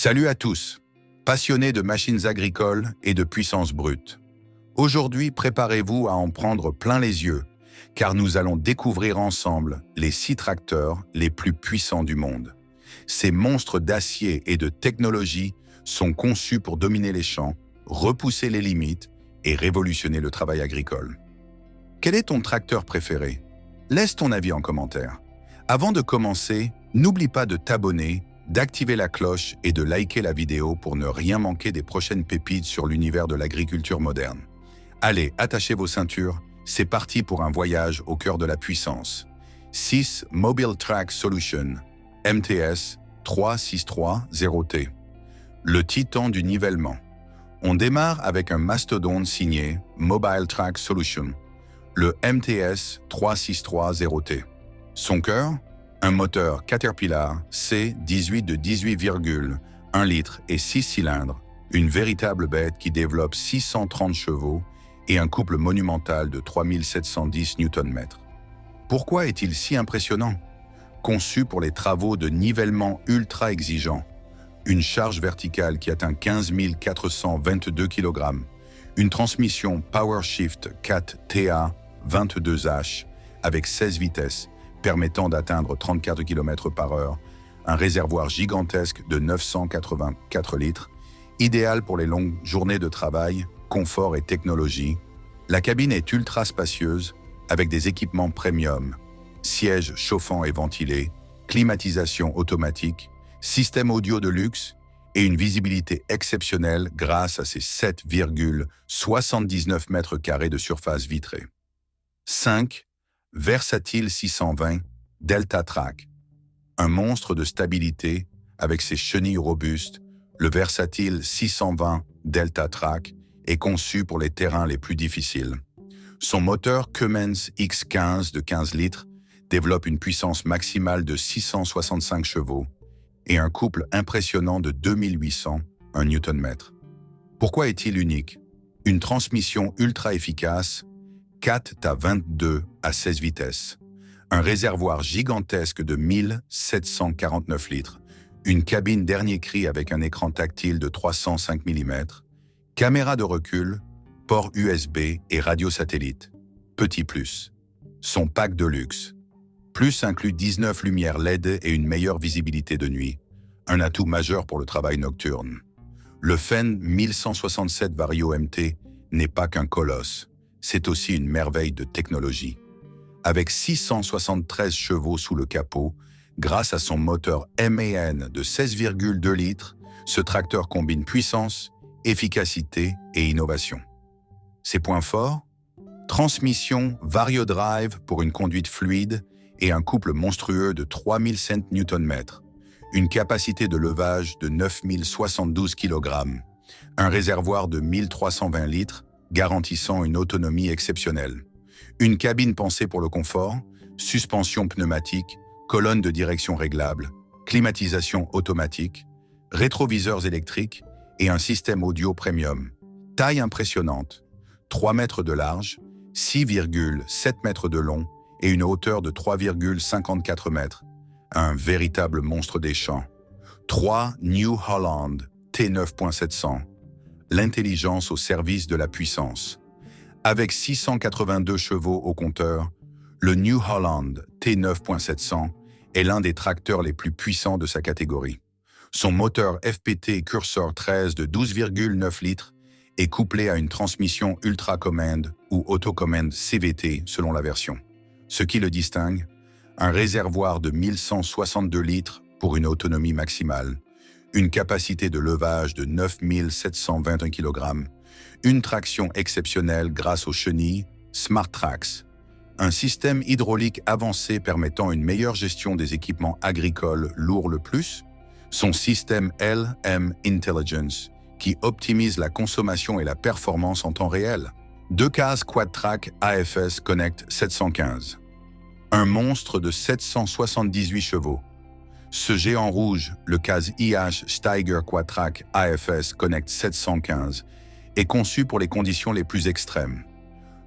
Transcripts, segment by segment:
Salut à tous, passionnés de machines agricoles et de puissance brute. Aujourd'hui, préparez-vous à en prendre plein les yeux, car nous allons découvrir ensemble les 6 tracteurs les plus puissants du monde. Ces monstres d'acier et de technologie sont conçus pour dominer les champs, repousser les limites et révolutionner le travail agricole. Quel est ton tracteur préféré? Laisse ton avis en commentaire. Avant de commencer, n'oublie pas de t'abonner, d'activer la cloche et de liker la vidéo pour ne rien manquer des prochaines pépites sur l'univers de l'agriculture moderne. Allez, attachez vos ceintures, c'est parti pour un voyage au cœur de la puissance. 6 Mobile Track Solution, MTS 3630T. Le titan du nivellement. On démarre avec un mastodonte signé Mobile Track Solution, le MTS 3630T. Son cœur? Un moteur Caterpillar C18 de 18,1 litres et 6 cylindres, une véritable bête qui développe 630 chevaux et un couple monumental de 3710 Nm. Pourquoi est-il si impressionnant? Conçu pour les travaux de nivellement ultra exigeants, une charge verticale qui atteint 15 422 kg, une transmission PowerShift 4TA 22H avec 16 vitesses, permettant d'atteindre 34 km/h, un réservoir gigantesque de 984 litres, idéal pour les longues journées de travail, confort et technologie. La cabine est ultra spacieuse, avec des équipements premium, sièges chauffants et ventilés, climatisation automatique, système audio de luxe et une visibilité exceptionnelle grâce à ses 7,79 m² de surface vitrée. 5. Versatile 620 Delta Track. Un monstre de stabilité avec ses chenilles robustes, le Versatile 620 Delta Track est conçu pour les terrains les plus difficiles. Son moteur Cummins X15 de 15 litres développe une puissance maximale de 665 chevaux et un couple impressionnant de 2800 Nm. Pourquoi est-il unique? Une transmission ultra efficace, 4TA22 à 16 vitesses, un réservoir gigantesque de 1749 litres, une cabine dernier cri avec un écran tactile de 305 mm, caméra de recul, port USB et radio satellite. Petit plus. Son pack de luxe. Plus inclut 19 lumières LED et une meilleure visibilité de nuit, un atout majeur pour le travail nocturne. Le Fenn 1167 Vario MT n'est pas qu'un colosse, c'est aussi une merveille de technologie. Avec 673 chevaux sous le capot, grâce à son moteur MAN de 16,2 litres, ce tracteur combine puissance, efficacité et innovation. Ses points forts? Transmission VarioDrive pour une conduite fluide et un couple monstrueux de 3007 Nm, une capacité de levage de 9072 kg, un réservoir de 1320 litres, garantissant une autonomie exceptionnelle. Une cabine pensée pour le confort, suspension pneumatique, colonne de direction réglable, climatisation automatique, rétroviseurs électriques et un système audio premium. Taille impressionnante, 3 mètres de large, 6,7 mètres de long et une hauteur de 3,54 mètres. Un véritable monstre des champs. 3 New Holland T9.700. L'intelligence au service de la puissance. Avec 682 chevaux au compteur, le New Holland T9.700 est l'un des tracteurs les plus puissants de sa catégorie. Son moteur FPT Cursor 13 de 12,9 litres est couplé à une transmission Ultra Command ou Autocommand CVT selon la version. Ce qui le distingue, un réservoir de 1162 litres pour une autonomie maximale, une capacité de levage de 9721 kg, une traction exceptionnelle grâce aux chenilles SmartTrax, un système hydraulique avancé permettant une meilleure gestion des équipements agricoles lourds le plus, son système LM Intelligence qui optimise la consommation et la performance en temps réel, 2 cases Quad-Track AFS Connect 715. Un monstre de 778 chevaux. Ce géant rouge, le case IH Steiger Quad-Track AFS Connect 715, est conçu pour les conditions les plus extrêmes.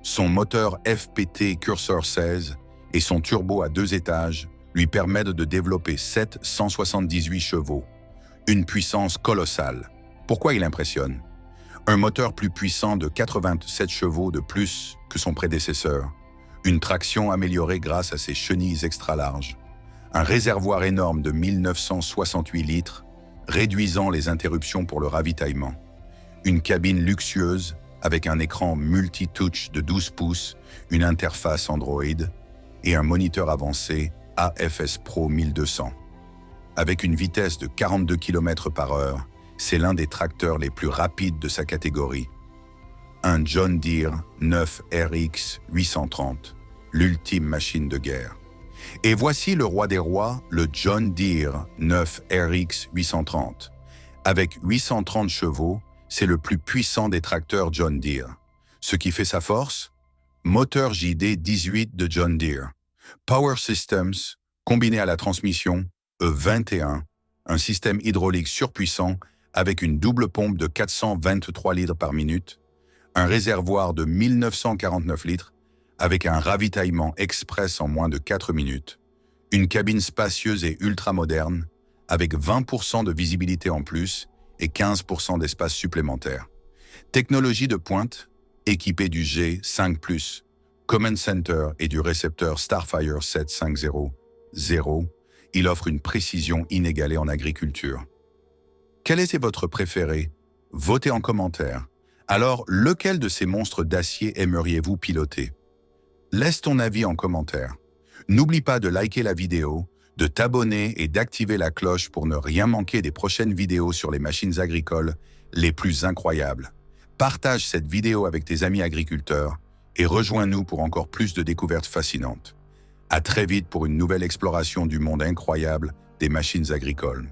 Son moteur FPT Cursor 16 et son turbo à 2 étages lui permettent de développer 778 chevaux, Une puissance colossale. Pourquoi il impressionne? Un moteur plus puissant de 87 chevaux de plus que son prédécesseur. Une traction améliorée grâce à ses chenilles extra larges. Un réservoir énorme de 1968 litres, réduisant les interruptions pour le ravitaillement. Une cabine luxueuse avec un écran multi-touch de 12 pouces, une interface Android et un moniteur avancé AFS Pro 1200. Avec une vitesse de 42 km/h, c'est l'un des tracteurs les plus rapides de sa catégorie. Un John Deere 9 RX 830, l'ultime machine de guerre. Et voici le roi des rois, le John Deere 9 RX 830. Avec 830 chevaux, c'est le plus puissant des tracteurs John Deere. Ce qui fait sa force? Moteur JD 18 de John Deere. Power Systems, combiné à la transmission E21, un système hydraulique surpuissant avec une double pompe de 423 litres par minute, un réservoir de 1949 litres avec un ravitaillement express en moins de 4 minutes, une cabine spacieuse et ultra-moderne avec 20% de visibilité en plus et 15% d'espace supplémentaire. Technologie de pointe, équipée du G5+, Command Center et du récepteur Starfire 7500, il offre une précision inégalée en agriculture. Quel était votre préféré? Votez en commentaire. Alors, lequel de ces monstres d'acier aimeriez-vous piloter? Laisse ton avis en commentaire. N'oublie pas de liker la vidéo, de t'abonner et d'activer la cloche pour ne rien manquer des prochaines vidéos sur les machines agricoles les plus incroyables. Partage cette vidéo avec tes amis agriculteurs et rejoins-nous pour encore plus de découvertes fascinantes. À très vite pour une nouvelle exploration du monde incroyable des machines agricoles.